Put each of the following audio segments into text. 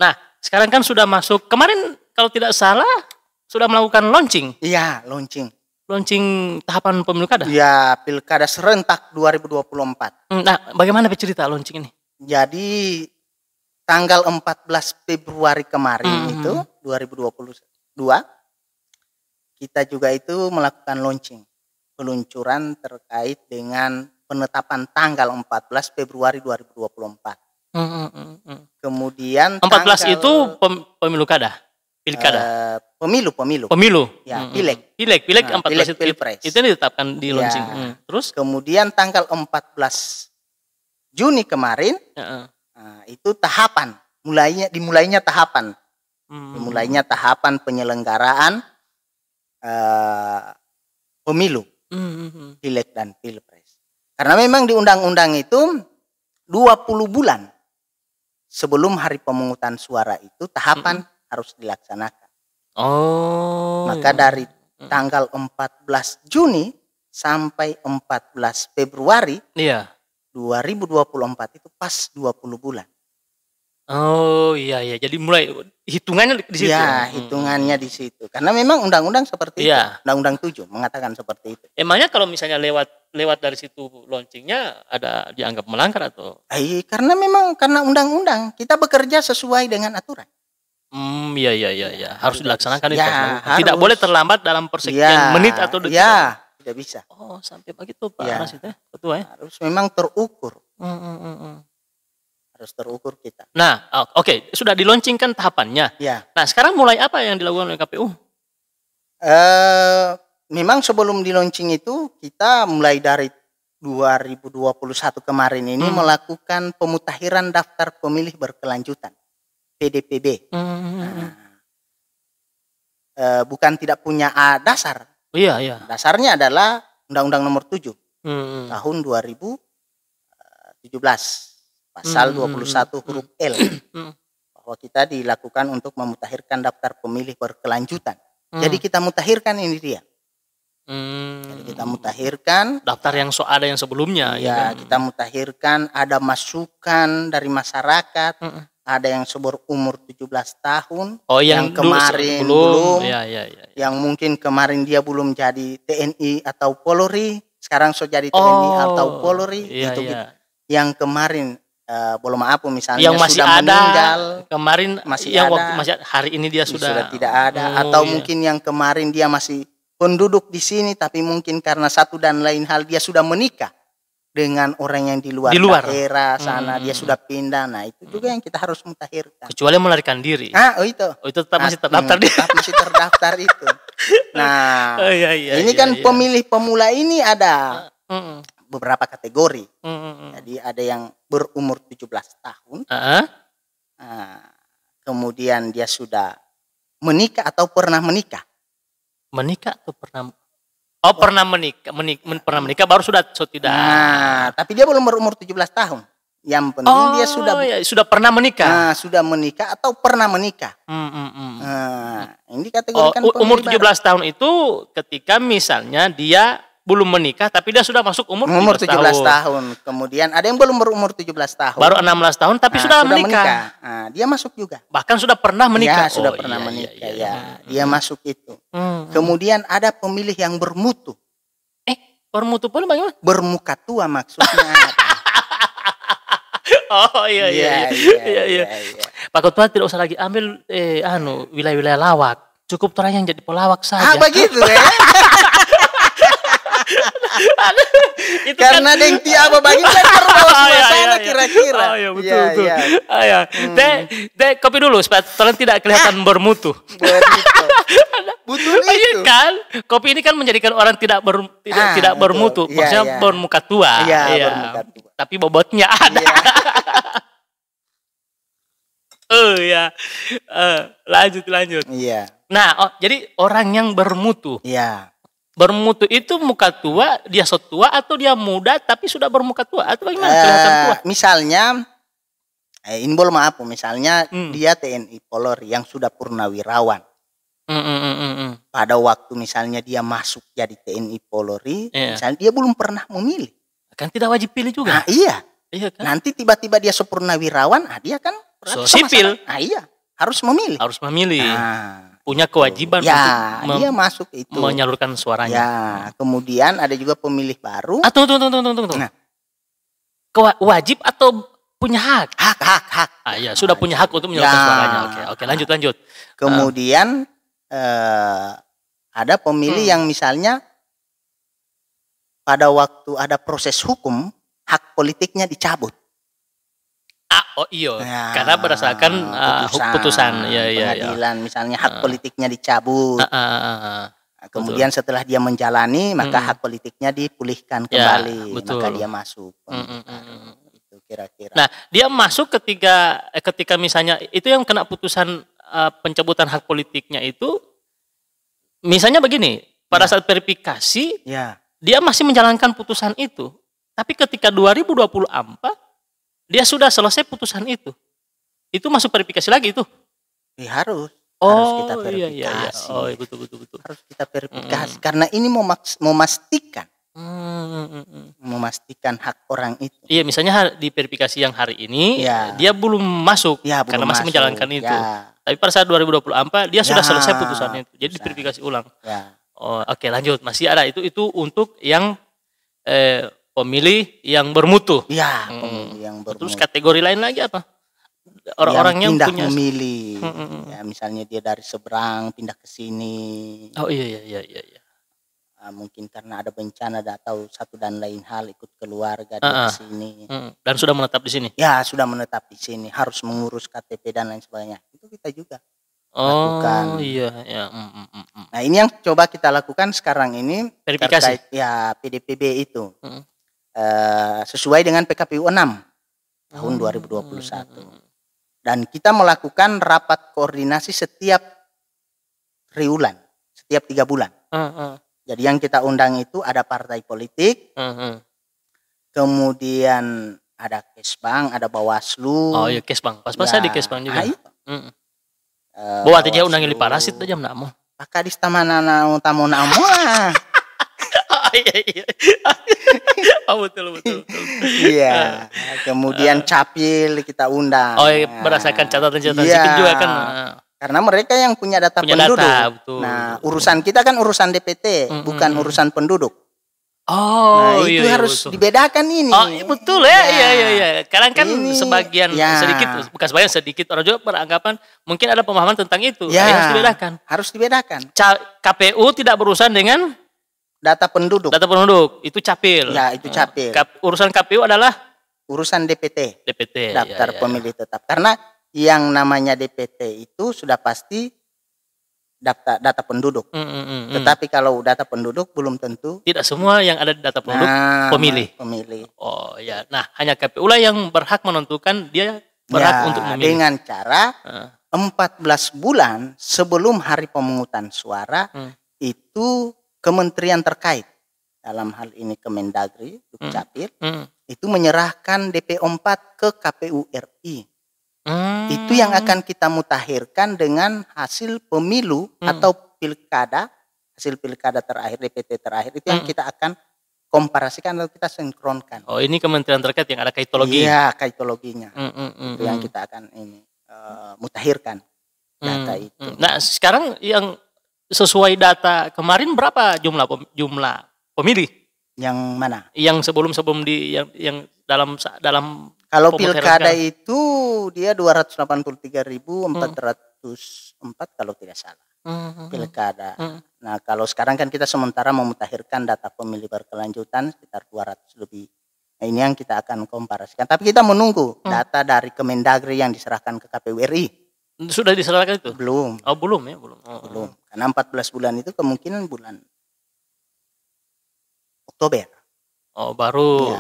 Nah, sekarang kan sudah masuk, kemarin kalau tidak salah sudah melakukan launching. Iya, launching. Launching tahapan pemilu kada? Iya, pilkada serentak 2024. Nah, bagaimana cerita launching ini? Jadi tanggal 14 Februari kemarin itu 2022 kita juga itu melakukan launching, peluncuran terkait dengan penetapan tanggal 14 Februari 2024. Kemudian 14 itu pemilu kada? Pilkada? Pemilu. Ya, pileg 14 pilpres. itu ditetapkan di launching. Terus? Kemudian tanggal 14 Juni kemarin, itu tahapan, dimulainya tahapan. Dimulainya tahapan penyelenggaraan pemilu, pileg dan pilpres. Karena memang di undang-undang itu 20 bulan sebelum hari pemungutan suara itu tahapan harus dilaksanakan. Maka dari tanggal 14 Juni sampai 14 Februari 2024 itu pas 20 bulan. Oh iya, jadi mulai hitungannya di situ. Iya, hitungannya di situ. Karena memang undang-undang seperti itu. Undang-undang 7 mengatakan seperti itu. Emangnya kalau misalnya lewat dari situ launchingnya ada dianggap melanggar atau? Karena memang karena undang-undang kita bekerja sesuai dengan aturan. Iya. Harus dilaksanakan itu. Harus. Tidak boleh terlambat dalam persekian menit atau detik. Iya, tidak bisa. Oh, sampai begitu Pak Anas itu ya, ketua ya. Harus memang terukur. Harus terukur kita. Nah, oke, sudah dilaunchingkan tahapannya. Ya. Nah, sekarang mulai apa yang dilakukan oleh KPU? Memang sebelum di launching itu kita mulai dari 2021 kemarin ini melakukan pemutakhiran daftar pemilih berkelanjutan, PDPB. Bukan tidak punya dasar. Iya. Dasarnya adalah Undang-Undang Nomor 7 tahun 2017. Pasal 21 huruf L, bahwa kita dilakukan untuk memutakhirkan daftar pemilih berkelanjutan. Jadi kita mutakhirkan ini dia. Jadi kita mutakhirkan daftar yang ada yang sebelumnya. Ya, kita mutakhirkan, ada masukan dari masyarakat, ada yang berumur 17 tahun, yang kemarin belum, yang mungkin kemarin dia belum jadi TNI atau Polri, sekarang sudah jadi TNI atau Polri, gitu. Yang kemarin belum apa misalnya yang masih sudah ada meninggal, kemarin masih yang ada, waktu hari ini dia sudah tidak ada, atau mungkin yang kemarin dia masih penduduk di sini tapi mungkin karena satu dan lain hal dia sudah menikah dengan orang yang di luar daerah sana, dia sudah pindah. Nah, itu juga yang kita harus mutakhirkan. Kecuali melarikan diri. Itu tetap masih terdaftar tetap masih terdaftar itu. Nah, ini kan pemilih pemula ini ada beberapa kategori. Jadi ada yang berumur 17 tahun. Kemudian dia sudah menikah atau pernah menikah. Menikah atau pernah? Pernah menikah. Pernah menikah baru sudah tidak. Nah, tapi dia belum berumur 17 tahun. Yang penting dia sudah pernah menikah. Sudah menikah atau pernah menikah. Ini kategorikan umur 17 tahun itu ketika misalnya dia belum menikah tapi dia sudah masuk umur 17 tahun. Kemudian ada yang belum berumur 17 tahun. Baru 16 tahun tapi sudah menikah. Dia masuk juga. Bahkan sudah pernah menikah. Ya, sudah pernah menikah. Dia masuk itu. Kemudian ada pemilih yang bermutu. Bermutu pun bagaimana? Bermuka tua maksudnya. Iya. Pak Ketua tidak usah lagi ambil wilayah-wilayah lawak. Cukup orang yang jadi pelawak saja. Begitu ya. Karena deng tiap bagi kan terbawa suasana kira-kira. Betul. Dek kopi dulu supaya kalian tidak kelihatan bermutu. Betul itu. Kan kopi ini kan menjadikan orang tidak bermutu, maksudnya bermuka tua. Bermuka tua. Tapi bobotnya ada. Lanjut. Iya. Nah, jadi orang yang bermutu. Iya. Bermutu itu muka tua, dia tua atau dia muda tapi sudah bermuka tua atau bagaimana kelihatan tua? Misalnya, ini boleh maaf, misalnya dia TNI Polri yang sudah purnawirawan. Pada waktu misalnya dia masuk jadi TNI Polri, misalnya dia belum pernah memilih. Kan tidak wajib pilih juga. Iya kan? Nanti tiba-tiba dia sempurnawirawan, dia kan sipil. Iya. harus memilih. Harus memilih. Punya kewajiban untuk dia masuk itu. Menyalurkan suaranya. Ya, kemudian ada juga pemilih baru. Tunggu. Nah. Wajib atau punya hak? Hak. Iya, sudah punya hak untuk menyalurkan suaranya. Oke, lanjut. Kemudian ada pemilih yang misalnya pada waktu ada proses hukum, hak politiknya dicabut. Karena berdasarkan putusan pengadilan, misalnya hak politiknya dicabut. Kemudian setelah dia menjalani, maka hak politiknya dipulihkan kembali, maka dia masuk. Itu kira-kira. Nah, dia masuk ketika misalnya itu yang kena putusan pencabutan hak politiknya itu, misalnya begini, pada saat verifikasi, dia masih menjalankan putusan itu, tapi ketika 2024 dia sudah selesai putusan itu masuk verifikasi lagi itu? Harus kita verifikasi. Iya. Betul. Harus kita verifikasi karena ini memastikan. Memastikan hak orang itu. Iya, misalnya di verifikasi yang hari ini dia belum masuk karena masih menjalankan itu. Tapi pada saat 2024 dia sudah selesai putusan itu. Jadi diverifikasi ulang. Oke, lanjut. Masih ada itu untuk yang pemilih yang bermutu. Pemilih yang bermutu. Terus kategori lain lagi apa? Orang-orang yang pindah punya memilih. Ya, misalnya dia dari seberang pindah ke sini. Iya. Mungkin karena ada bencana atau satu dan lain hal ikut keluarga di sini. Dan sudah menetap di sini? Ya, sudah menetap di sini, harus mengurus KTP dan lain sebagainya. Itu kita juga lakukan. Iya. Nah, ini yang coba kita lakukan sekarang ini verifikasi. Terkait PDPB itu. Sesuai dengan PKPU 6 tahun 2021. Dan kita melakukan rapat koordinasi setiap triwulan, setiap 3 bulan. Jadi yang kita undang itu ada partai politik, kemudian ada Kesbang, ada Bawaslu. Iya, Kesbang. Pas saya di Kesbang juga. Bawa aja undangin parasit aja namo. Pakadis tamanana tamu namo. Iya. Betul. Iya. Kemudian capil kita undang. Berdasarkan catatan sipil juga kan. Karena mereka yang punya data penduduk. Betul. Nah, urusan kita kan urusan DPT, bukan urusan penduduk. Itu harus betul. Dibedakan ini. Betul ya. Iya. Kadang kan sebagian sedikit orang juga beranggapan mungkin ada pemahaman tentang itu. Harus dibedakan. KPU tidak berurusan dengan data penduduk. Itu capil. Ya, itu capil. Urusan KPU adalah urusan DPT. Daftar pemilih tetap. Karena yang namanya DPT itu sudah pasti data penduduk. Tetapi kalau data penduduk belum tentu. Tidak semua yang ada di data penduduk pemilih. Nah, hanya KPU lah yang berhak menentukan dia berhak untuk memilih. Dengan cara 14 bulan sebelum hari pemungutan suara itu kementerian terkait, dalam hal ini Kemendagri, Dukcapil, itu menyerahkan DP4 ke KPU RI. Itu yang akan kita mutakhirkan dengan hasil pemilu atau pilkada, hasil pilkada terakhir, DPT terakhir, itu yang kita akan komparasikan atau kita sinkronkan. Ini kementerian terkait yang ada kaitologi. Iya, kaitologinya. Itu yang kita akan mutakhirkan data itu. Nah, sekarang yang sesuai data kemarin berapa jumlah pemilih? Yang mana? Yang sebelum yang dalam kalau pilkada itu dia 283.404 kalau tidak salah. Pilkada. Nah, kalau sekarang kan kita sementara memutakhirkan data pemilih berkelanjutan sekitar 200 lebih. Nah, ini yang kita akan komparasikan. Tapi kita menunggu data dari Kemendagri yang diserahkan ke KPU RI. Sudah diserahkan itu? Belum. Belum ya? Belum. Karena 14 bulan itu kemungkinan bulan Oktober. Baru.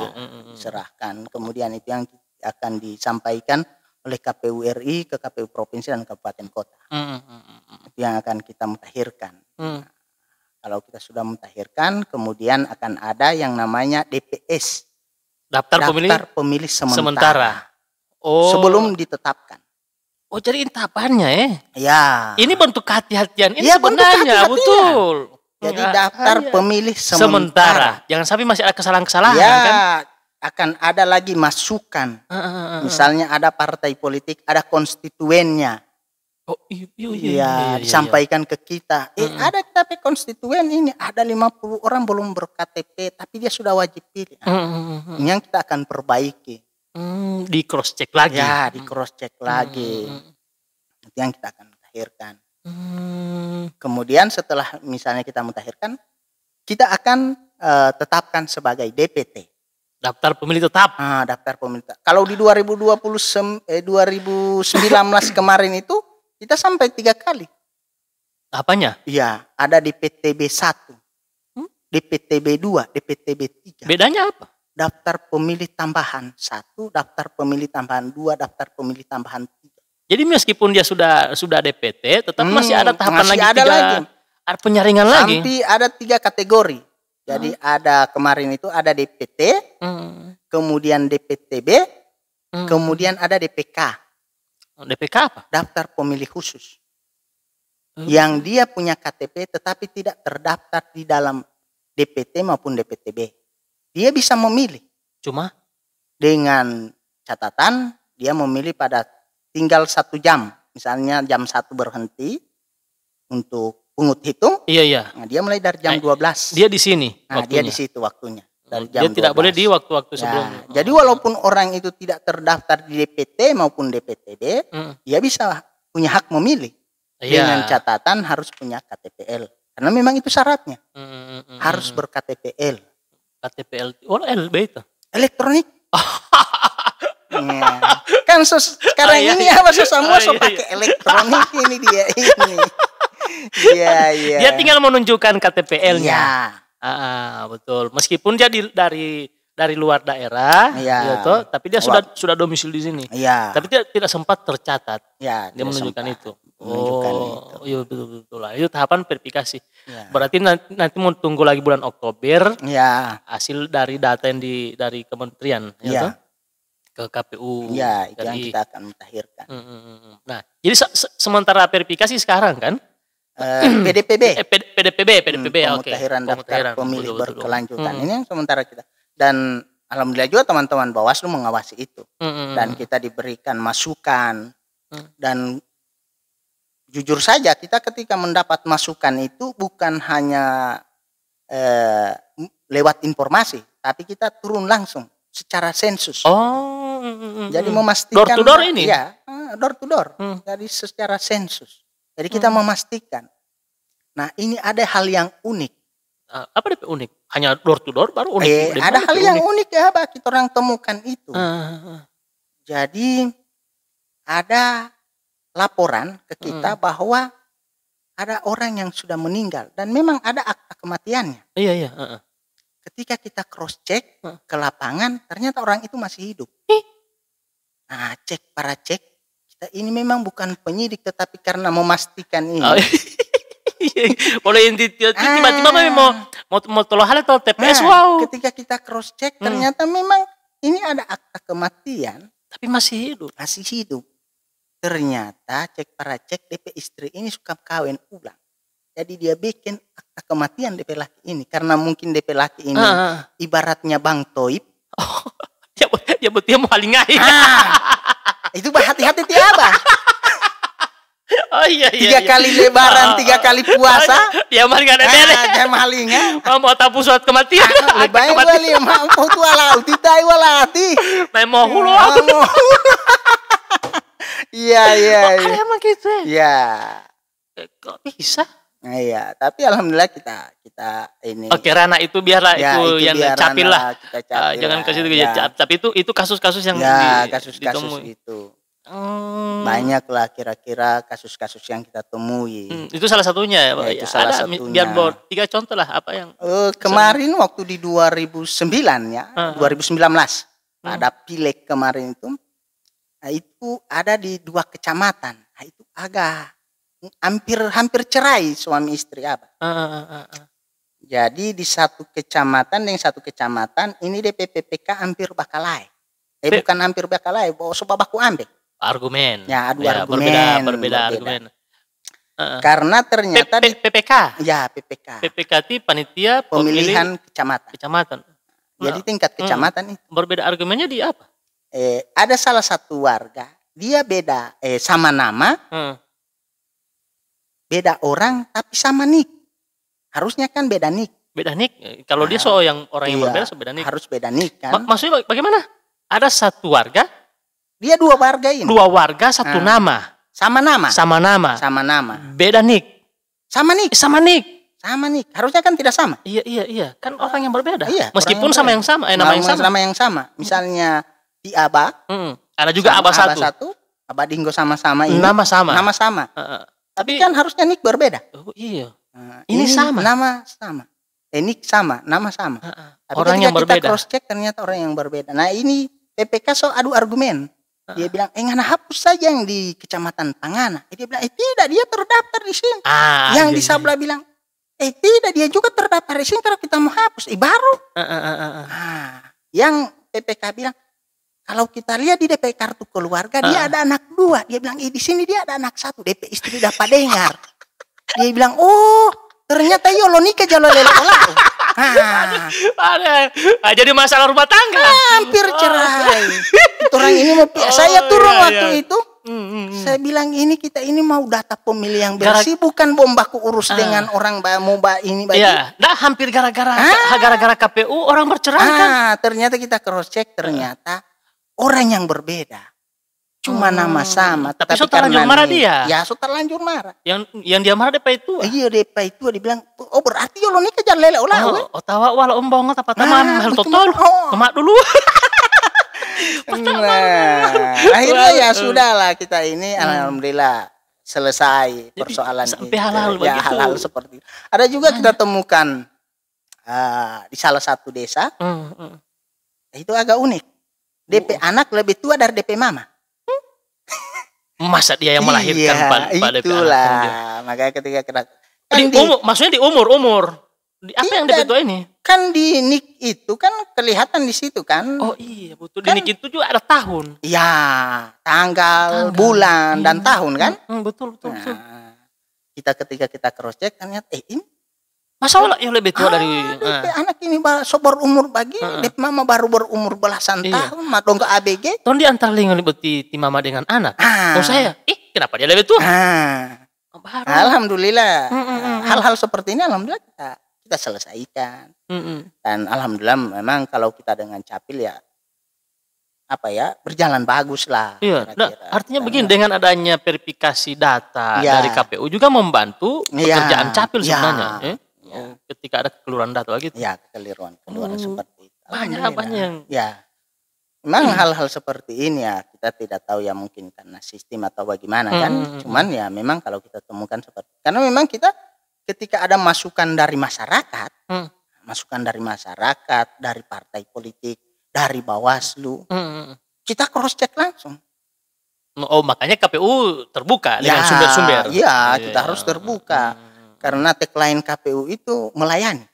Diserahkan. Kemudian itu yang akan disampaikan oleh KPU RI ke KPU Provinsi dan Kabupaten Kota. Itu yang akan kita mutakhirkan. Kalau kita sudah mutakhirkan, kemudian akan ada yang namanya DPS. Daftar pemilih sementara. Sebelum ditetapkan. Jadi tahapannya ya. Ini bentuk kehati-hatian ini sebenarnya, betul. Jadi daftar pemilih sementara. Jangan sampai masih ada kesalahan-kesalahan kan? Akan ada lagi masukan. Misalnya ada partai politik, ada konstituennya. Oh iya, disampaikan ke kita. Ada KTP konstituen ini, ada 50 orang belum ber-KTP, tapi dia sudah wajib pilih. Yang kita akan perbaiki. Di cross check lagi. Ya, di cross check lagi. Itu yang kita akan mutakhirkan. Kemudian setelah misalnya kita mutakhirkan, kita akan tetapkan sebagai DPT. Daftar pemilih tetap. Daftar pemilih tetap. Kalau di 2019 kemarin itu kita sampai 3 kali. Apanya? Iya, ada DPTB 1, DPTB 2, DPTB 3. Bedanya apa? Daftar pemilih tambahan 1, daftar pemilih tambahan 2, daftar pemilih tambahan 3. Jadi meskipun dia sudah DPT, tetap masih ada tahapan masih lagi, ada penyaringan lagi. Sampai ada 3 kategori. Jadi ada kemarin itu ada DPT, kemudian DPTB, kemudian ada DPK. DPK apa? Daftar pemilih khusus. Yang dia punya KTP tetapi tidak terdaftar di dalam DPT maupun DPTB. Dia bisa memilih. Cuma? Dengan catatan dia memilih pada tinggal 1 jam. Misalnya jam 1 berhenti untuk pungut hitung. Iya. Nah, dia mulai dari jam 12. Dia di sini waktunya. Dia di situ waktunya. Dia tidak boleh di waktu-waktu sebelumnya. Jadi walaupun orang itu tidak terdaftar di DPT maupun DPTB, dia bisa punya hak memilih. Dengan catatan harus punya KTPL. Karena memang itu syaratnya. Harus ber-KTPL. KTPL, LB itu? Elektronik. Kan sekarang ini apa semua pakai elektronik ini dia ini. Iya. Dia tinggal menunjukkan KTPL-nya. Iya. Betul. Meskipun dia dari luar daerah, gitu, tapi dia sudah domisili di sini. Iya. Tapi tidak sempat tercatat. Ya, dia menunjukkan itu. Itu. Iya betul lah. Itu tahapan verifikasi. Ya. Berarti nanti mau tunggu lagi bulan Oktober. Ya. Hasil dari data yang dari kementerian, ya. Ke KPU. Ya, itu yang kita akan mutakhirkan. Nah, jadi sementara verifikasi sekarang kan? PDPB, pemutahiran daftar pemilih berkelanjutan. Ini yang sementara kita. Dan alhamdulillah juga teman-teman Bawaslu mengawasi itu. Dan kita diberikan masukan. Dan jujur saja kita ketika mendapat masukan itu bukan hanya lewat informasi, tapi kita turun langsung secara sensus. Jadi memastikan. Door to door ini? Ya, door to door. Jadi secara sensus. Jadi kita memastikan. Nah, ini ada hal yang unik. Apa DP unik? Hanya door to door baru unik. Ada hal yang unik ya, Pak. Kita orang temukan itu. Jadi ada laporan ke kita bahwa ada orang yang sudah meninggal dan memang ada akta kematiannya. Iya. Ketika kita cross check ke lapangan, ternyata orang itu masih hidup. Nah, cek. Ini memang bukan penyidik tetapi karena memastikan ini. Boleh tiba-tiba mau tolong hal atau TPS. Ketika kita cross check ternyata memang ini ada akta kematian tapi masih hidup. Ternyata cek DP istri ini suka kawin ulang. Jadi dia bikin akta kematian DP laki ini karena mungkin DP laki ini ibaratnya Bang Toib. Dia mau halingai. Itu hati-hati tiaba. Iya. 3 kali lebaran, 3 kali puasa. Dia malingan dia malingan. Mau tapu suat kematian. Lebay wali mau tu ala utitai walati. Mau hulu. Iya. Emang gitu. Iya. Kok bisa? Iya, tapi alhamdulillah kita ini. Oke, Rana itu biarlah itu yang capil lah. Jangan kasih itu ya. Tapi itu kasus-kasus yang kasus-kasus itu. Banyak lah kira-kira kasus-kasus yang kita temui. Itu salah satunya. Itu salah satunya. Biar 3 contoh lah apa yang. Kemarin waktu di 2009 ya, 2019 ada pileg kemarin itu. Nah, itu ada di 2 kecamatan. Nah, itu agak hampir cerai suami istri apa. Jadi di 1 kecamatan dengan 1 kecamatan ini DPPPK hampir bakalai. Bukan hampir bakalai, soba baku ambek. Argumen. Ya, adu argumen. Berbeda argumen. Karena ternyata PPK. Ya, PPK. PPK itu panitia pemilihan kecamatan. Jadi tingkat kecamatan itu. Berbeda argumennya di apa? Ada salah satu warga, dia beda sama nama. beda orang tapi sama nik. Harusnya kan beda nik. Beda nik. Kalau dia yang orang yang berbeda beda nik. Harus beda nik kan. Maksudnya bagaimana? Ada satu warga. Dia dua warga ini. Dua warga satu nama. Sama nama. Sama nama. Sama nama. Beda nik. Sama nik. Sama nik. Sama nik. Harusnya kan tidak sama. Iya. Kan orang yang berbeda. Iya. Meskipun sama yang sama. Nama yang sama. Nama yang sama. Misalnya di Aba. Ada juga Aba satu. Aba Dinggo sama-sama ini. Nama sama. Nama sama. Tapi kan harusnya nik berbeda. Oh iya. Ini sama. Nama sama. Nik sama. Nama sama. Tapi orang yang berbeda. Kita cross check ternyata orang yang berbeda. Nah ini PPK adu argumen. Dia bilang, ngana hapus saja yang di Kecamatan Pangana. Dia bilang, tidak, dia terdaftar di sini. Yang di sebelah bilang, tidak, dia juga terdaftar di sini kalau kita mau hapus. Baru. Yang PPK bilang, kalau kita lihat di DP kartu keluarga, dia ada anak 2. Dia bilang, di sini dia ada anak 1. DP istri dapat dengar. Dia bilang, oh, ternyata yolo nikah jalo lele olah. Jadi masalah rumah tangga. Hampir cerai. Orang ini mau saya turun waktu itu. Saya bilang kita ini mau data pemilih yang bersih, bukan bom baku urus dengan orang mau ini bagi. Iya, hampir gara-gara KPU orang bercerai kan. Ternyata kita cross check ternyata orang yang berbeda. Cuma nama sama, tapi sudah terlanjur marah dia. Ya, sudah terlanjur marah. Yang dia marah DP itu. Iya, DP itu dia bilang, "Oh, berarti lo nikah jangan lele olah." Oh, tawa wala ombong apa teman hal totol. Kemak dulu. Akhirnya ya sudahlah kita ini alhamdulillah selesai persoalan sampai hal-hal begitu. Hal-hal seperti itu. Ada juga kita temukan di salah satu desa. Itu agak unik. DP anak lebih tua dari DP mama. Masa dia yang melahirkan pada itulah. Makanya ketika kita maksudnya di umur. Apa yang DP tua ini? Kan di nik itu kan kelihatan di situ kan. Oh iya betul. Di nik itu juga ada tahun. Iya, tanggal, bulan dan tahun kan? Betul. Kita ketika kita cross check ternyata ini masalah yang lebih tua dari anak ini berumur bagi DP mama baru berumur belasan tahun, madong ke ABG. Ton di antara lingkungan ti mama dengan anak. Oh saya, kenapa dia lebih tua? Alhamdulillah. Hal-hal seperti ini alhamdulillah kita selesaikan. Dan alhamdulillah memang kalau kita dengan Capil ya berjalan bagus lah. Iya, artinya begini, dengan adanya verifikasi data dari KPU juga membantu pekerjaan Capil sebenarnya. Ketika ada kekeliruan data gitu. Ya, kekeliruan seperti itu. Banyak. Ya. Memang hal-hal seperti ini ya kita tidak tahu ya, mungkin karena sistem atau bagaimana kan. Cuman ya memang kalau kita temukan seperti itu. Karena memang kita ketika ada masukan dari masyarakat, dari partai politik, dari Bawaslu, kita cross check langsung. Oh, makanya KPU terbuka dengan sumber-sumber. Iya, kita harus terbuka. Karena tagline KPU itu melayani.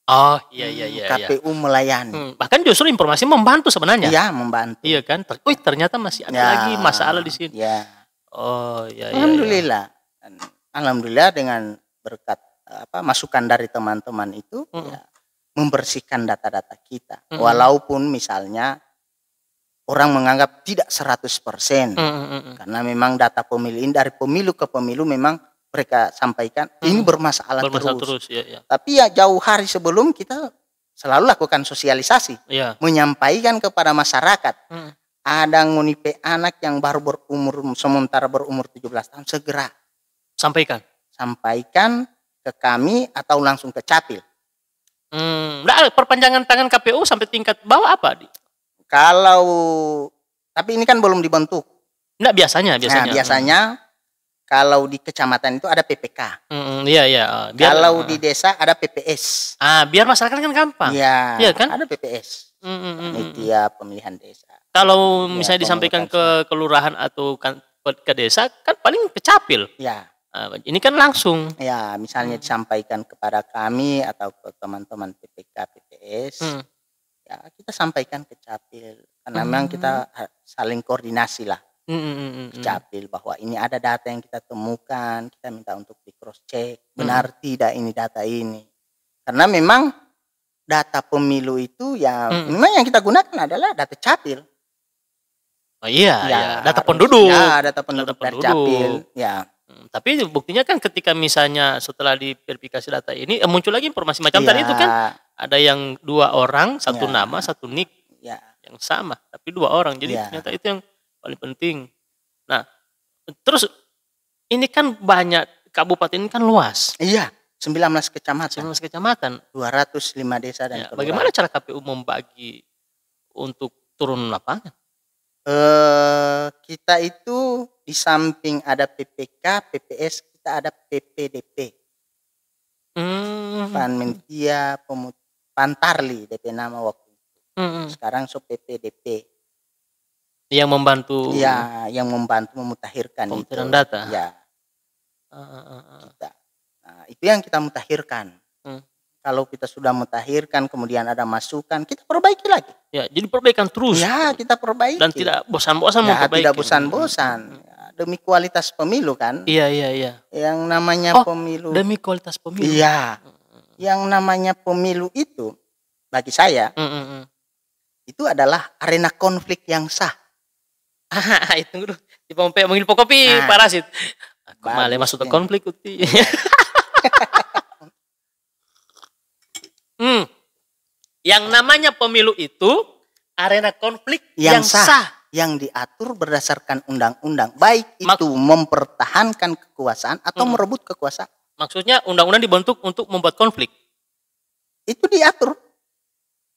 Oh iya. KPU melayani. Bahkan justru informasi membantu sebenarnya. Iya, membantu. Iya kan? Ternyata masih ada lagi masalah di sini. Iya. Oh iya. Alhamdulillah. Alhamdulillah dengan berkat masukan dari teman-teman itu membersihkan data-data kita. Walaupun misalnya orang menganggap tidak 100%. Karena memang data pemilih dari pemilu ke pemilu memang mereka sampaikan ini bermasalah terus. Ya. Tapi ya jauh hari sebelum kita selalu lakukan sosialisasi, menyampaikan kepada masyarakat. Ada ngunipe anak yang baru sementara berumur 17 tahun, segera sampaikan ke kami atau langsung ke Capil. Perpanjangan tangan KPU sampai tingkat bawah apa? Tapi ini kan belum dibentuk. Enggak, biasanya. Kalau di kecamatan itu ada PPK. Iya. Kalau di desa ada PPS. Biar masyarakat kan gampang. Iya kan? Ada PPS. Panitia pemilihan desa. Kalau misalnya disampaikan ke kelurahan atau ke desa, kan paling ke Capil. Ya. Ini kan langsung. Ya, misalnya disampaikan kepada kami atau ke teman-teman PPK, PPS. Ya, kita sampaikan ke Capil. Karena memang kita saling koordinasi lah. Capil bahwa ini ada data yang kita temukan, kita minta untuk di cross check benar tidak ini data ini, karena memang data pemilu itu memang yang kita gunakan adalah data Capil. Data penduduk. Data penduduk dari Capil. Tapi buktinya kan ketika misalnya setelah diverifikasi data ini muncul lagi informasi macam tadi itu kan ada yang 2 orang, 1 nama, 1 nick yang sama, tapi 2 orang. Jadi ternyata itu yang paling penting. Nah, terus ini kan banyak, kabupaten ini kan luas. Iya, 19 kecamatan. 19 kecamatan. 205 desa dan kelurahan. Bagaimana cara KPU membagi untuk turun lapangan? Kita itu di samping ada PPK, PPS, kita ada PPDP. Panmentia Pantarli DP nama waktu itu. Sekarang PPDP. Yang membantu. Iya, yang membantu memutakhirkan itu. Data. Ya. Kita. Nah, itu yang kita mutakhirkan. Kalau kita sudah mutakhirkan, kemudian ada masukan, kita perbaiki lagi. Ya, jadi perbaikan terus. Ya, kita perbaiki. Dan tidak bosan-bosan memperbaiki. Tidak bosan-bosan. Demi kualitas pemilu kan. Iya. Yang namanya pemilu. Demi kualitas pemilu. Iya. Yang namanya pemilu itu, bagi saya, itu adalah arena konflik yang sah. Itu dulu. Di Pompe mengil kopi parasit. Aku malah masuk ke konflik uti. Yang namanya pemilu itu arena konflik yang sah, yang diatur berdasarkan undang-undang, baik itu mempertahankan kekuasaan atau merebut kekuasaan. Maksudnya undang-undang dibentuk untuk membuat konflik. Itu diatur.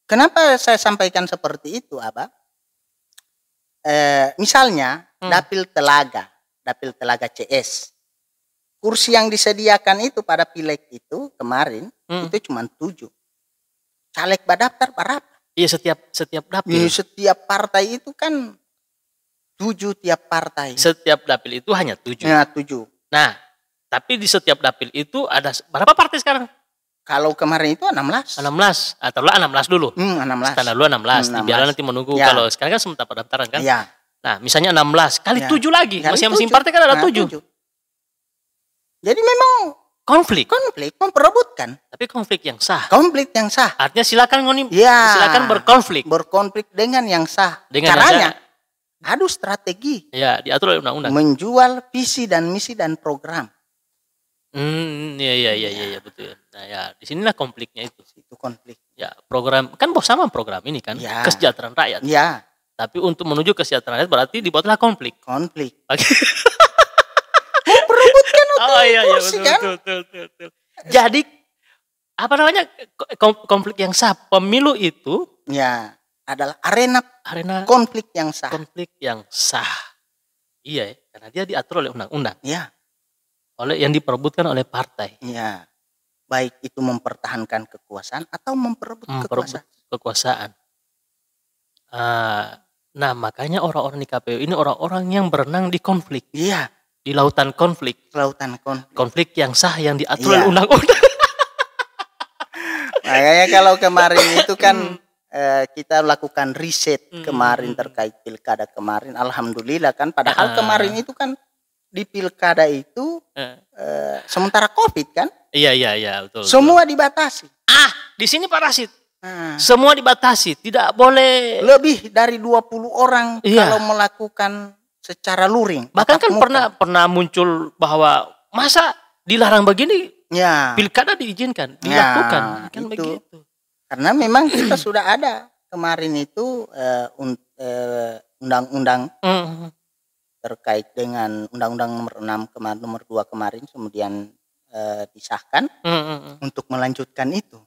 Kenapa saya sampaikan seperti itu, Abah? Misalnya dapil telaga CS. Kursi yang disediakan itu pada pileg itu kemarin itu cuma 7. Caleg badaftar berapa? Iya, setiap dapil. Setiap partai itu kan 7 tiap partai. Setiap dapil itu hanya 7. Ya, 7. Nah, tapi di setiap dapil itu ada berapa partai sekarang? Kalau kemarin itu 16. 16. Ataulah 16 dulu. 16. Standar dulu 16. Biarlah nanti menunggu kalau sekarang kan sementara pendaftaran kan. Ya. Nah, misalnya 16 kali 7 lagi. Masing-masing partai kan ada 7. Jadi memang konflik memperebutkan. Tapi konflik yang sah. Konflik yang sah. Artinya silakan silakan berkonflik. Berkonflik dengan yang sah. Dengan caranya adu strategi. Ya, diatur oleh undang-undang. Menjual visi dan misi dan program. Iya betul. Nah, ya, di sinilah konfliknya itu. Itu konflik. Ya, program kan sama program ini kan, kesejahteraan rakyat. Ya. Tapi untuk menuju kesejahteraan rakyat berarti dibuatlah konflik. Memperebutkan kursi kan? Betul. Jadi apa namanya konflik yang sah, pemilu itu adalah arena konflik yang sah. Konflik yang sah. Iya, karena dia diatur oleh undang-undang. Iya. Oleh yang diperebutkan oleh partai. Iya. Baik itu mempertahankan kekuasaan atau memperebut kekuasaan. Nah, makanya orang-orang di KPU ini orang-orang yang berenang di konflik. Iya. Di lautan konflik. Konflik yang sah yang diatur oleh undang-undang. Makanya kalau kemarin itu kan kita lakukan riset kemarin terkait pilkada kemarin. Alhamdulillah kan. Padahal kemarin itu kan di pilkada itu sementara COVID kan? Iya, betul. Semua dibatasi. Di sini Pak Rasid. Semua dibatasi, tidak boleh lebih dari 20 orang kalau melakukan secara luring. Bahkan kan pernah muncul bahwa masa dilarang begini, pilkada diizinkan, dilakukan, kan begitu. Karena memang kita sudah ada kemarin itu undang-undang terkait dengan Undang-Undang nomor 6 kemarin, nomor 2 kemarin kemudian disahkan untuk melanjutkan itu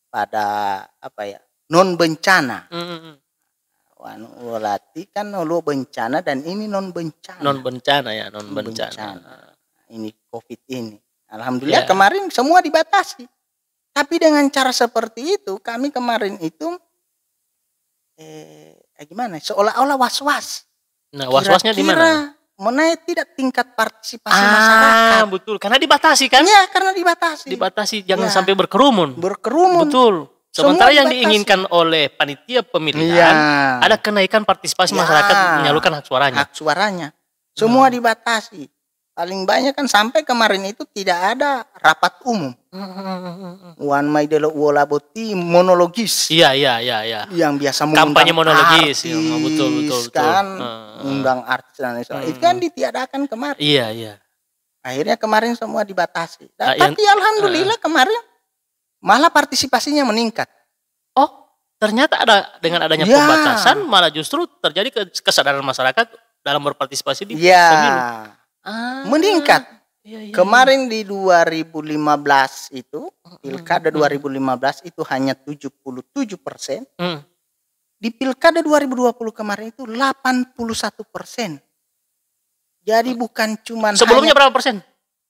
pada non bencana. Berarti kan lo bencana dan ini non bencana. Non bencana. Ini COVID ini. Alhamdulillah kemarin semua dibatasi. Tapi dengan cara seperti itu kami kemarin itu gimana? Seolah-olah was-was. Nah, was-wasnya di mana? Mana tidak tingkat partisipasi masyarakat. Betul, karena dibatasi kan? Iya, karena dibatasi. Jangan sampai berkerumun. Betul. Sementara yang diinginkan oleh panitia pemilihan ada kenaikan partisipasi masyarakat menyalurkan hak suaranya. Semua dibatasi. Paling banyak kan sampai kemarin itu tidak ada rapat umum. Wan Maidelo Wolaboti monologis. Iya. Yang biasa mengundang kampanye monologis, artis, betul. Kan, undang artis dan lain-lain. Itu kan ditiadakan kemarin. Iya. Akhirnya kemarin semua dibatasi. Tapi alhamdulillah kemarin malah partisipasinya meningkat. Oh, ternyata dengan adanya pembatasan malah justru terjadi kesadaran masyarakat dalam berpartisipasi di pemilu. Meningkat. Kemarin di 2015 itu, pilkada 2015 itu hanya 77%. Di pilkada 2020 kemarin itu 81%. Jadi bukan cuma sebelumnya berapa persen?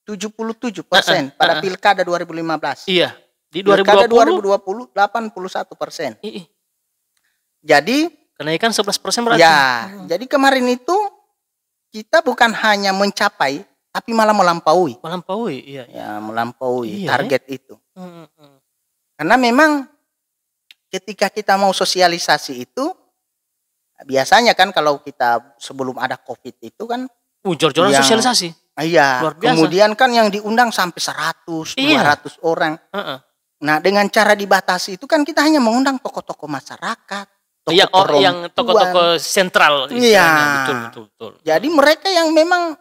77% pada pilkada 2015. Iya. Di 2020 81%. Jadi kenaikan 11% berarti. Ya, jadi kemarin itu kita bukan hanya mencapai, tapi malah melampaui. Iya. Ya, melampaui target itu. Karena memang ketika kita mau sosialisasi itu, biasanya kan kalau kita sebelum ada COVID itu kan, jor-joran sosialisasi. Iya. Kemudian kan yang diundang sampai 100, 200 orang. Nah, dengan cara dibatasi itu kan kita hanya mengundang tokoh-tokoh masyarakat. Yang tokoh-tokoh sentral. Iya, betul. Jadi mereka yang memang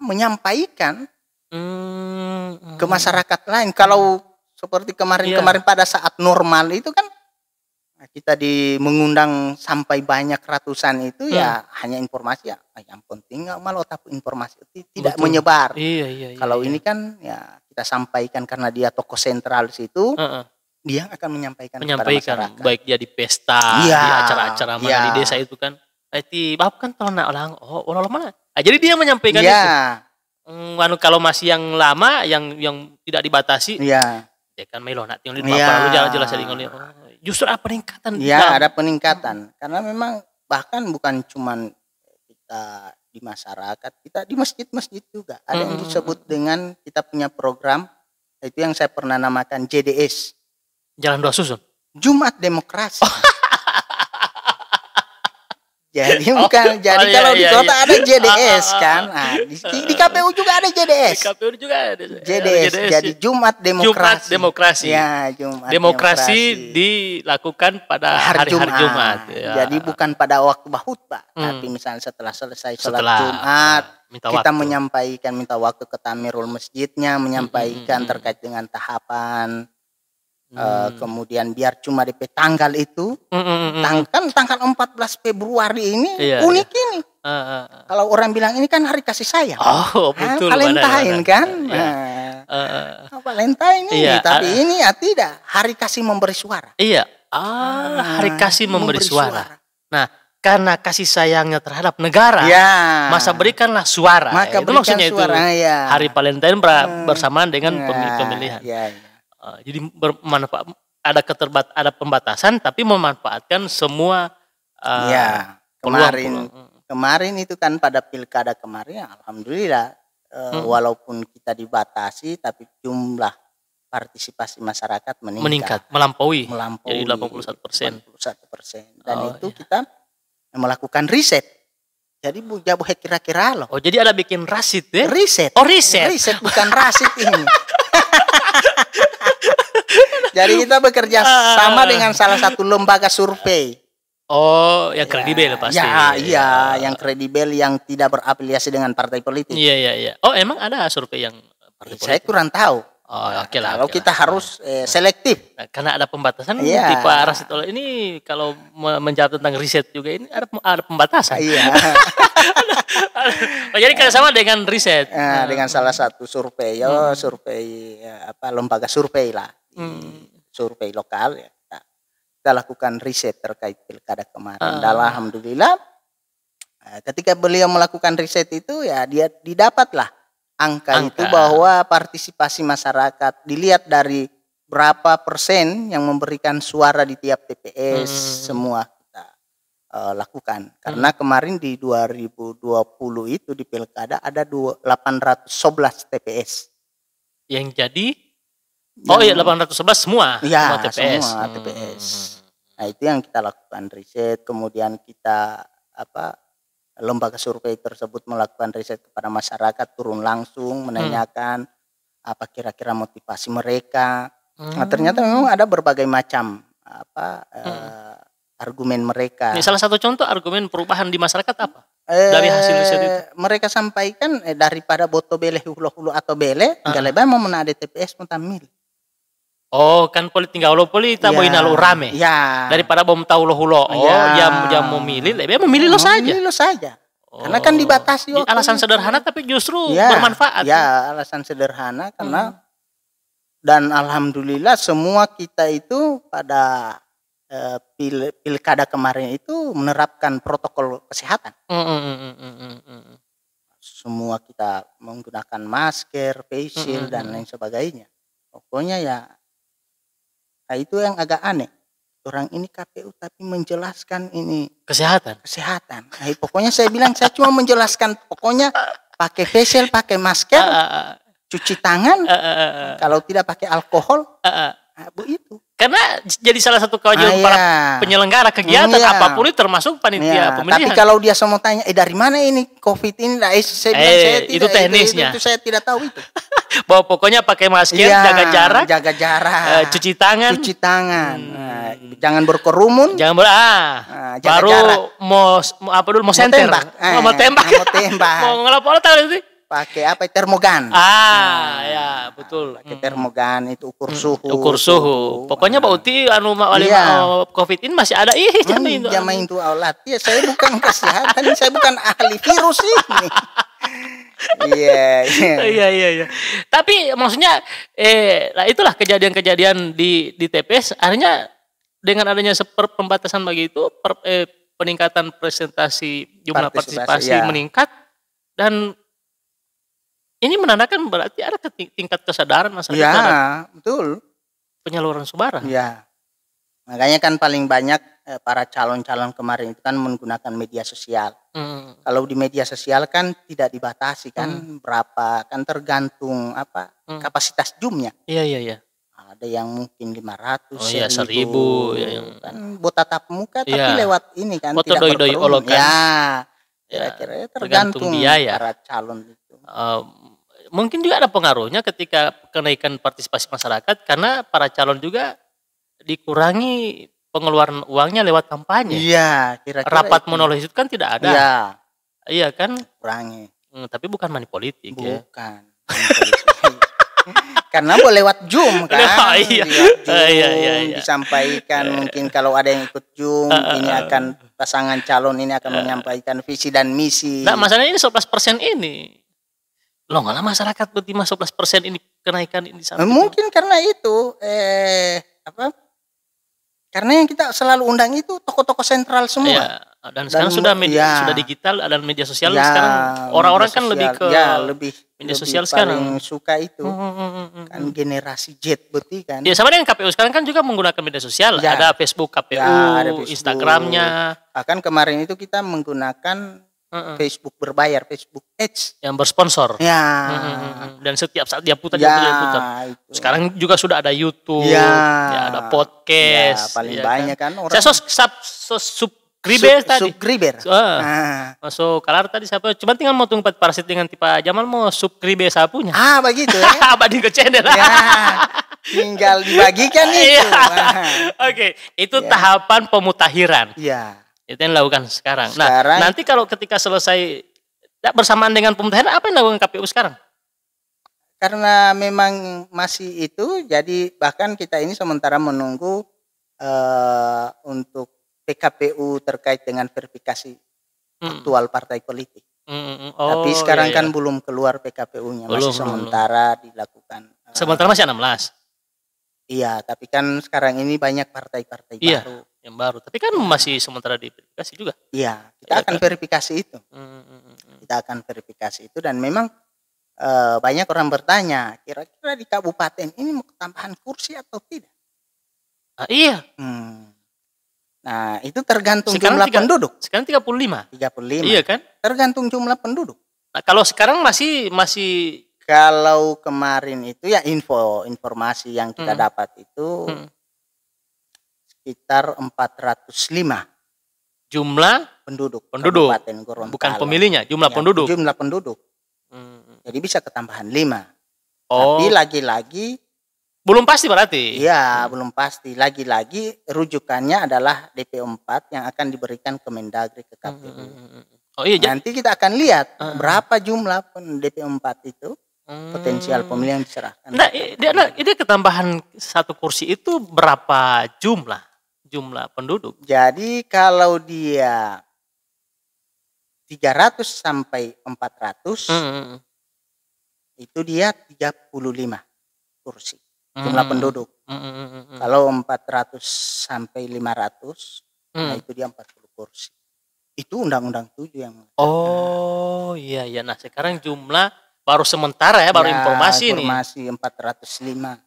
menyampaikan ke masyarakat lain. Kalau seperti kemarin pada saat normal itu kan kita mengundang sampai banyak ratusan itu ya hanya informasi yang penting malah otak informasi tidak menyebar. Iya. Kalau ini kan ya kita sampaikan karena dia tokoh sentral situ. Dia akan menyampaikan kepada masyarakat. Baik dia di pesta, di acara-acara mana di desa itu kan. Bab kan kalau nak orang mana? Jadi dia menyampaikan itu. Kalau masih yang lama, yang tidak dibatasi. Iya. Ya kan Melo nak tinggal di lalu jelas justru ada peningkatan. Iya, ada peningkatan. Karena memang bahkan bukan cuman kita di masyarakat, kita di masjid-masjid juga. Ada yang disebut dengan kita punya program, itu yang saya pernah namakan JDS. Jalan Dua Susun. Jumat Demokrasi. Jadi bukan kalau di kota ada JDS kan. Nah, di KPU juga ada JDS. Di KPU juga ada. JDS. Jadi Jumat Demokrasi. Ya, Jumat Demokrasi dilakukan pada hari Jumat. Ya. Jadi bukan pada waktu khutbah, tapi misalnya setelah selesai sholat Jumat, kita minta waktu ke tamirul masjidnya, menyampaikan terkait dengan tahapan. Kemudian biar cuma DP tanggal itu, tanggal 14 Februari ini unik ini. Kalau orang bilang ini kan hari kasih sayang. Betul. Valentine kan. Valentine ini, tapi ini tidak hari kasih memberi suara. Iya. Hari kasih memberi suara. Nah, karena kasih sayangnya terhadap negara, masa berikanlah suara. Maka itu maksudnya suara, itu. Hari Valentine bersamaan dengan pemilihan. Jadi bermanfaat, ada pembatasan tapi memanfaatkan semua kemarin itu kan pada pilkada kemarin alhamdulillah walaupun kita dibatasi tapi jumlah partisipasi masyarakat meningkat melampaui jadi 81%. Dan itu kita melakukan riset. Jadi jauh kira-kira loh. Jadi ada bikin rasit ya? Riset. Riset bukan rasit ini. Jadi kita bekerja sama dengan salah satu lembaga survei. Yang kredibel pasti. Iya, yang kredibel yang tidak berafiliasi dengan partai politik. Iya. Emang ada survei yang partai politik? Saya kurang tahu. Oke lah. Kalau kita harus selektif. Karena ada pembatasan di Pak Rasid ini kalau menjawab tentang riset juga ini ada pembatasan. Iya. Jadi kerjasama dengan riset. Dengan salah satu survei, lembaga survei lah. Survei lokal ya. Kita lakukan riset terkait pilkada kemarin. Dan alhamdulillah ketika beliau melakukan riset itu ya dia didapatlah angka itu bahwa partisipasi masyarakat dilihat dari berapa persen yang memberikan suara di tiap TPS semua kita lakukan. Karena kemarin di 2020 itu di pilkada ada 811 TPS. Yang jadi 811 semua. Iya, TPS. Semua TPS. Nah, itu yang kita lakukan riset, kemudian kita lembaga survei tersebut melakukan riset kepada masyarakat, turun langsung menanyakan apa kira-kira motivasi mereka. Nah, ternyata memang ada berbagai macam argumen mereka. Ini salah satu contoh argumen perubahan di masyarakat apa? Dari hasil riset itu. Mereka sampaikan daripada boto bele hulu atau bele, galeba mau mena TPS mau tamil. Oh, kan politik gaulo politik boy nalo rame. Ya. Daripada bom tahu hulo. Oh, jam memilih, lebih memilih lo saja. Memilih lo saja. Karena kan dibatasi. Alasan sederhana tapi justru bermanfaat. Ya, alasan sederhana karena dan alhamdulillah semua kita itu pada pilkada kemarin itu menerapkan protokol kesehatan. Semua kita menggunakan masker, face shield dan lain sebagainya. Pokoknya ya, nah itu yang agak aneh. Orang ini KPU tapi menjelaskan ini kesehatan. Nah, pokoknya saya bilang saya cuma menjelaskan pokoknya pakai face shield, pakai masker, cuci tangan, kalau tidak pakai alkohol, itu. Karena jadi salah satu kewajiban para penyelenggara kegiatan apapun itu termasuk panitia pemilihan. Tapi kalau dia semua tanya, dari mana ini COVID ini? Saya bilang saya tidak. Itu teknisnya. Itu saya tidak tahu itu. Bahwa pokoknya pakai masker, jaga jarak, cuci tangan. Jangan berkerumun. Jangan baru jarak. mau senter. Mau tembak. Mau ngelapor tahu itu. Pakai apa? Termogan. Ya betul. Pakai termogan itu ukur suhu. Pokoknya Pak Uti COVID ini masih ada jamain itu alat. Ya saya bukan kesehatan, saya bukan ahli virus ini. Iya. Tapi maksudnya itulah kejadian-kejadian di TPS akhirnya dengan adanya pembatasan begitu peningkatan jumlah partisipasi meningkat dan ini menandakan berarti ada tingkat kesadaran masyarakat. Ya, betul. Penyaluran suara. Ya. Makanya kan paling banyak para calon-calon kemarin itu kan menggunakan media sosial. Kalau di media sosial kan tidak dibatasi kan berapa, kan tergantung kapasitas Zoom-nya. Iya. Ada yang mungkin 500, 1.000 kan buat tatap muka tapi lewat ini kan foto tidak berkerumun. Kira-kira tergantung biaya para calon itu. Mungkin juga ada pengaruhnya ketika kenaikan partisipasi masyarakat karena para calon juga dikurangi pengeluaran uangnya lewat kampanye. Iya, kira-kira rapat monolis itu kan tidak ada. Iya kan? Kurangi. Tapi bukan money politik. Bukan. Karena boleh lewat Zoom kan. Iya. Disampaikan mungkin kalau ada yang ikut Zoom, ini akan pasangan calon ini akan menyampaikan visi dan misi. Nah, masalahnya ini 11% ini. Loh, nggak lah masyarakat berarti 11% ini kenaikan ini mungkin karena itu karena yang kita selalu undang itu tokoh-tokoh sentral semua. Dan sekarang sudah digital dan media sosial sekarang orang-orang kan lebih ke media sosial sekarang. Paling suka itu kan generasi Z berarti kan. Ya sama dengan KPU sekarang kan juga menggunakan media sosial. Ada Facebook KPU, ada Facebook, Instagramnya. Bahkan kemarin itu kita menggunakan Facebook berbayar, Facebook Ads yang bersponsor. Dan setiap saat dia putar. Sekarang juga sudah ada YouTube, ada podcast. Paling banyak kan orang. Saya subscriber tadi. Masuk kalar tadi siapa? Cuma tinggal mau tunggu parasit dengan tipe Jamal mau subscriber sapunya. Begitu ya. Abadi ke channel. Tinggal dibagikan itu. Oke, itu tahapan pemutakhiran. Itu yang dilakukan sekarang. Nah, nanti kalau ketika selesai bersamaan dengan pemutakhiran, apa yang dilakukan KPU sekarang? Karena memang masih itu, jadi bahkan kita ini sementara menunggu untuk PKPU terkait dengan verifikasi aktual partai politik. Tapi sekarang kan belum keluar PKPU-nya, masih sementara dilakukan. Sementara masih 16. Iya, tapi kan sekarang ini banyak partai-partai baru. Yang baru, tapi kan masih sementara diverifikasi juga. Iya, kita akan verifikasi itu. Kita akan verifikasi itu dan memang banyak orang bertanya, kira-kira di kabupaten ini mau tambahan kursi atau tidak? Iya. Nah, itu tergantung jumlah penduduk. Sekarang 35. Iya kan? Tergantung jumlah penduduk. Nah, kalau sekarang masih kalau kemarin itu ya informasi yang kita dapat itu sekitar 405 Jumlah penduduk. Kabupaten Gorontalo. Bukan pemilihnya, jumlah penduduk. Jumlah penduduk. Jadi bisa ketambahan 5. Tapi lagi-lagi belum pasti berarti. Iya, belum pasti. Lagi-lagi rujukannya adalah DP4 yang akan diberikan ke Mendagri, ke KPU. Oh iya, nanti kita akan lihat berapa jumlah DP4 itu potensial pemilih yang diserahkan. Nah, dia ketambahan 1 kursi itu berapa jumlah penduduk? Jadi kalau dia 300 sampai 400 itu dia 35 kursi jumlah penduduk. Kalau 400 sampai 500 nah itu dia 40 kursi. Itu Undang-Undang 7 yang iya. Nah, sekarang jumlah baru sementara ya, baru informasi nih. Informasi 405.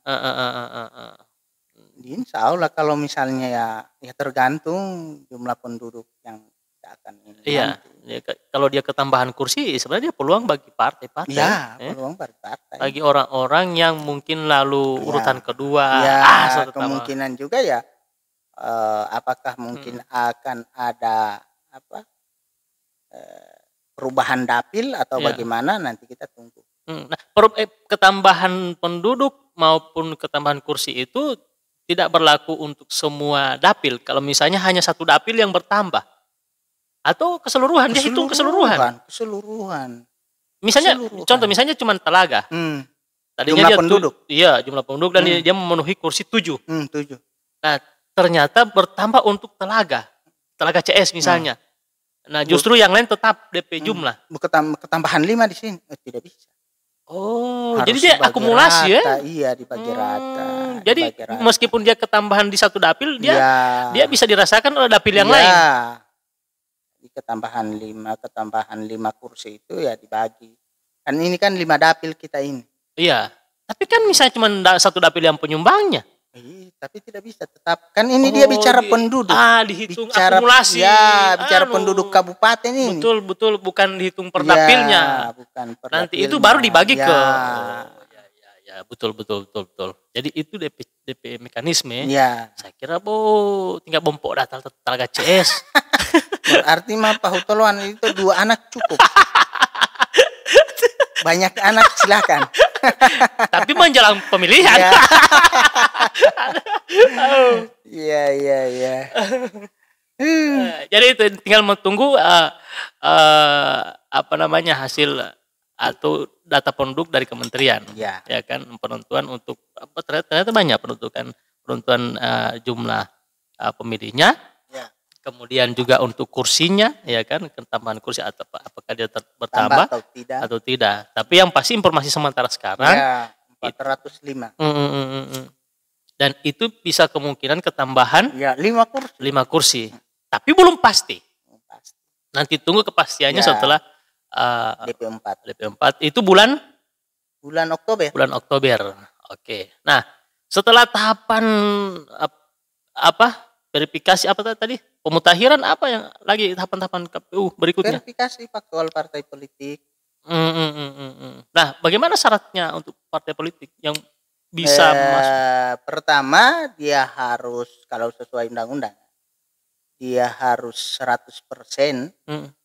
Insya Allah kalau misalnya ya tergantung jumlah penduduk yang akan ini. Iya. Ya, kalau dia ketambahan kursi sebenarnya dia peluang bagi partai-partai. Ya, peluang partai. Bagi orang-orang yang mungkin lalu urutan kedua. Kemungkinan juga ya apakah mungkin akan ada perubahan dapil atau bagaimana nanti kita tunggu. Nah, ketambahan penduduk maupun ketambahan kursi itu tidak berlaku untuk semua dapil. Kalau misalnya hanya 1 dapil yang bertambah. Atau keseluruhan, dia hitung keseluruhan. Misalnya, contoh misalnya cuma Telaga. Tadinya jumlah penduduk. Iya, jumlah penduduk dan dia memenuhi kursi 7. 7. Nah, ternyata bertambah untuk Telaga CS misalnya. Nah, justru yang lain tetap DP jumlah. Ketambahan 5 di sini tidak bisa. Jadi dia akumulasi rata, Iya, dibagi rata. Jadi meskipun dia ketambahan di 1 dapil, dia bisa dirasakan oleh dapil yang lain. Ketambahan 5 kursi itu ya dibagi. Kan ini kan 5 dapil kita ini. Iya. Tapi kan misalnya cuma 1 dapil yang penyumbangnya. Tapi tidak bisa tetap. Kan ini dia bicara penduduk. Dihitung akumulasi. Bicara penduduk kabupaten ini. Betul, bukan dihitung per dapilnya. Bukan per nanti dapilnya. Itu baru dibagi ke. Ya, betul. Jadi itu DP mekanisme. Ya. Saya kira tinggal bompok data Telaga CS. Berarti mah Pak Hutoloan itu 2 anak cukup. Banyak anak silakan. Tapi menjelang pemilihan. Iya. Jadi itu tinggal menunggu hasil atau data penduduk dari kementerian. Ya kan, penentuan untuk ternyata banyak penentuan jumlah pemilihnya. Kemudian juga untuk kursinya, ya kan, tambahan kursi atau apakah dia bertambah atau tidak. Tapi yang pasti informasi sementara sekarang 405. Dan itu bisa kemungkinan ketambahan 5 kursi. Tapi belum pasti. Nanti tunggu kepastiannya setelah DP4. Itu bulan Oktober. Bulan Oktober. Oke. Nah, setelah tahapan verifikasi tadi? Pemutakhiran apa yang lagi tahapan-tahapan KPU berikutnya? Verifikasi faktual partai politik. Nah, bagaimana syaratnya untuk partai politik yang bisa masuk? Pertama, dia harus, kalau sesuai undang-undang, dia harus 100%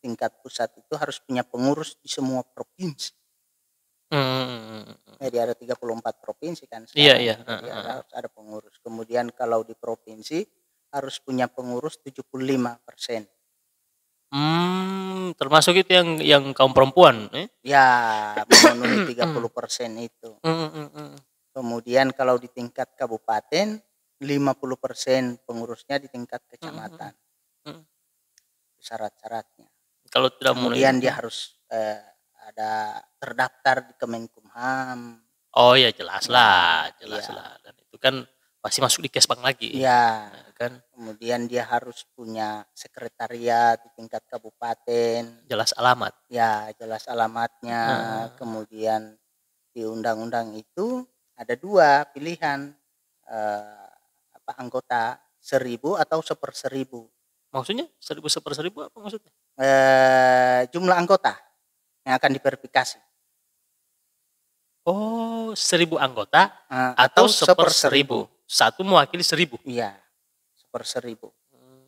tingkat pusat itu harus punya pengurus di semua provinsi. Jadi ada 34 provinsi kan sekarang. Iya. Harus ada pengurus. Kemudian kalau di provinsi harus punya pengurus 75%. Termasuk itu yang kaum perempuan, Ya, memenuhi 30% itu. Kemudian kalau di tingkat kabupaten 50% pengurusnya di tingkat kecamatan. Syarat-syaratnya. Kalau tidak kemudian dia harus ada terdaftar di Kemenkumham. Oh ya, jelas lah. Dan itu kan pasti masuk di Kesbang lagi. Iya. Kan. Kemudian dia harus punya sekretariat di tingkat kabupaten. Jelas alamat. Ya, jelas alamatnya. Kemudian di undang-undang itu ada 2 pilihan anggota 1000 atau 1/1000. Maksudnya 1000 1/1000 apa maksudnya? Jumlah anggota yang akan diverifikasi. 1000 anggota atau 1/1000. Satu mewakili 1000. Iya, 1/1000.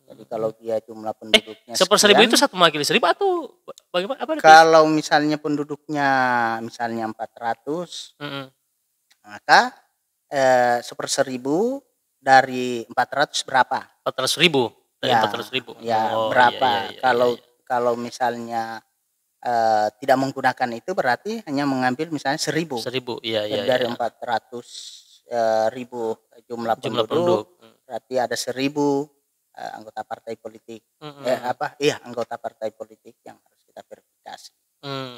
Jadi kalau dia jumlah penduduknya 1/1000 itu satu mewakili 1000 atau bagaimana? Kalau misalnya penduduknya misalnya 400, maka 1/1000 dari 400 berapa? 400.000 dari ya, 400.000. Ya, berapa? Kalau misalnya tidak menggunakan itu berarti hanya mengambil misalnya 1000. 1000, dari 400.000 jumlah penduduk. Berarti ada 1000 anggota partai politik. Anggota partai politik yang harus kita verifikasi.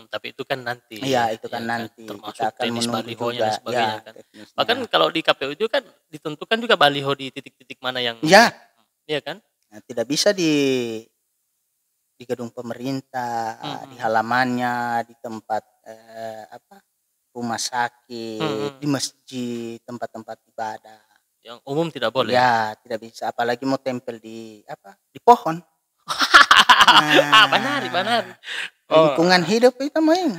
Tapi itu kan nanti. Iya, itu kan nanti. Termasuk kita akan teknis balihonya dan sebagainya kan. Teknisnya. Bahkan kalau di KPU itu kan ditentukan juga baliho di titik-titik mana yang. Iya kan? Nah, tidak bisa di gedung pemerintah, di halamannya, di tempat rumah sakit, di masjid, tempat-tempat ibadah. Yang umum tidak boleh. Ya, tidak bisa. Apalagi mau tempel di pohon. Benar. Lingkungan hidup itu main.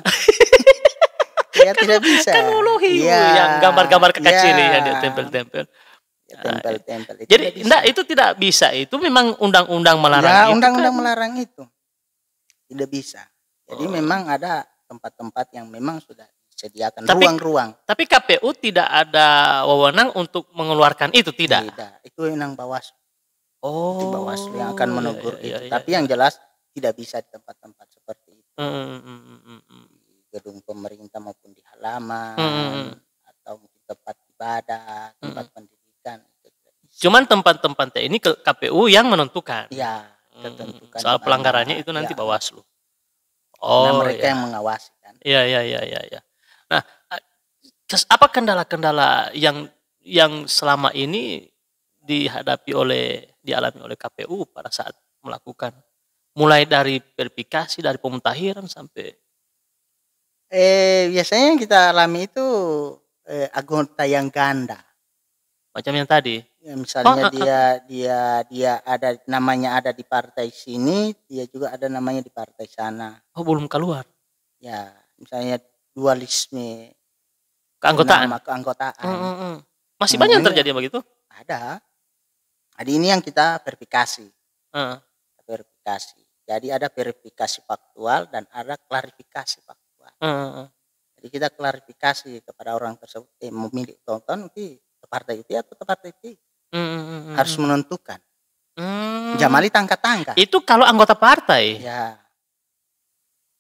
Ya tidak bisa. Kan uluhi yang gambar-gambar kecil yang dia tempel-tempel. Tempel-tempel. Jadi itu tidak bisa. Itu memang undang-undang melarang. Ya, undang-undang melarang itu. Tidak bisa. Jadi memang ada tempat-tempat yang memang sudah disediakan ruang-ruang. Tapi KPU tidak ada wewenang untuk mengeluarkan itu, tidak? Tidak. Itu wewenang Bawaslu. Itu Bawaslu yang akan menegur itu. Tapi yang jelas tidak bisa di tempat-tempat seperti itu. Di gedung pemerintah maupun di halaman atau mungkin tempat ibadah, tempat pendidikan. Cuman tempat-tempat ini KPU yang menentukan. Iya, ketentukan. Soal pelanggarannya itu nanti Bawaslu. Karena mereka yang mengawasi kan. Iya. Nah, apa kendala-kendala yang selama ini dialami oleh KPU pada saat melakukan, mulai dari verifikasi, dari pemutahiran sampai biasanya yang kita alami itu anggota yang ganda. Macam yang tadi. Ya, misalnya dia ada namanya ada di partai sini, dia juga ada namanya di partai sana. Belum keluar. Ya, misalnya dualisme keanggotaan. Masih banyak yang terjadi begitu? Ada. Jadi ini yang kita verifikasi. Verifikasi. Jadi ada verifikasi faktual dan ada klarifikasi faktual. Jadi kita klarifikasi kepada orang tersebut memilih tonton nanti partai itu atau partai itu. Harus menentukan. Jamali tangka-tangka. Itu kalau anggota partai. Ya.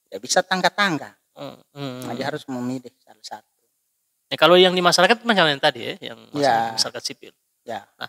Tidak bisa tangka-tangka. Dia harus memilih salah satu. Ya, kalau yang di masyarakat macam yang tadi yang masyarakat sipil. Ya. Nah,